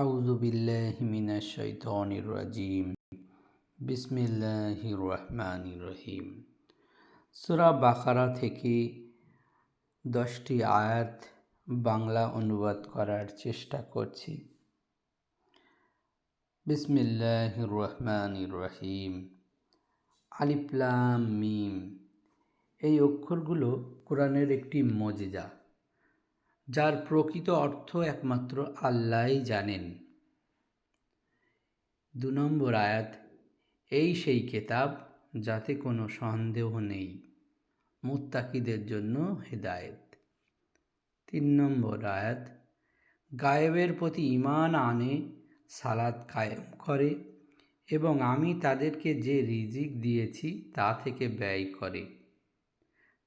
আউযু বিল্লাহি মিনাশ শাইতানির রাজিম। বিসমিল্লাহির রহমানির রহিম। সূরা বাকারা থেকে 10টি আয়াত বাংলা অনুবাদ করার চেষ্টা করছি। বিসমিল্লাহির রহমানির রহিম। আলিফ লাম মিম। এই অক্ষরগুলো কোরআনের একটি মুজিজা, যার প্রকৃত অর্থ একমাত্র আল্লাহই জানেন। 2 নম্বর আয়াত, এই সেই কিতাব যাতে কোনো সন্দেহ নেই, মুত্তাকিদের জন্য হেদায়েত। 3 নম্বর আয়াত, গায়েবের প্রতি ঈমান আনে, সালাত কায়েম করে এবং আমি তাদেরকে যে রিজিক দিয়েছি তা থেকে ব্যয় করে।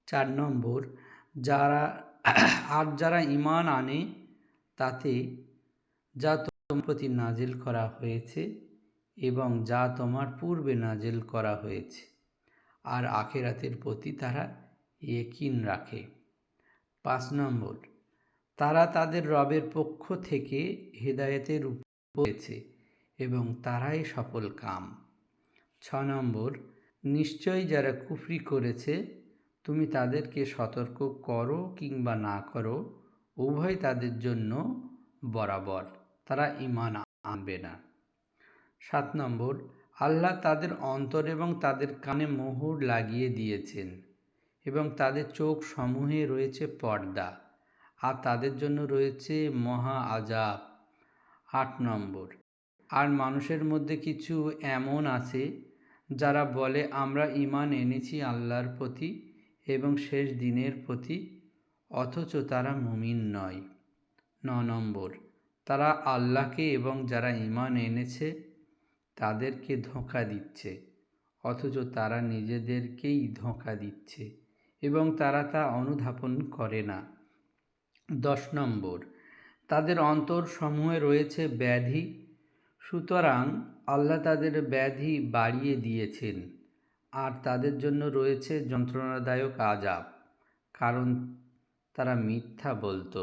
4 নম্বর, যারা ঈমান আনে তাতে যা তোমার প্রতি নাজিল করা হয়েছে এবং যা তোমার পূর্বে নাজিল করা হয়েছে, আর আখিরাতের প্রতি তারা ইয়াকিন রাখে। 5 নম্বর, তারা তাদের রবের পক্ষ থেকে হেদায়েতের উপর রয়েছে এবং তারাই সফল কাম। 6 নম্বর, নিশ্চয়ই যারা কুফরি করেছে তুমি তাদেরকে সতর্ক করো কিংবা না করো, উভয় তাদের জন্য বরাবর, তারা ঈমান আনবে না। 7 নম্বর, আল্লাহ তাদের অন্তর এবং তাদের কানে মোহর লাগিয়ে দিয়েছেন এবং তাদের চোখ সমূহে রয়েছে পর্দা, আর তাদের জন্য রয়েছে মহা আযাব। 8 নম্বর, আর মানুষের মধ্যে কিছু এমন আছে যারা বলে আমরা ঈমান এনেছি আল্লাহর প্রতি এবং শেষ দিনের প্রতি, অথচ তারা মুমিন নয়। 9 নম্বর, তারা আল্লাহকে এবং যারা ঈমান এনেছে তাদেরকে ধোঁকা দিচ্ছে, অথচ তারা নিজেদেরকেই ধোঁকা দিচ্ছে এবং তারা তা অনুধাবন করে না। 10 নম্বর, তাদের অন্তরসমূহে রয়েছে ব্যাধি, সুতরাং আল্লাহ তাদের ব্যাধি বাড়িয়ে দিয়েছেন, আর তাদের জন্য রয়েছে যন্ত্রণাদায়ক আযাব, কারণ তারা মিথ্যা বলতো।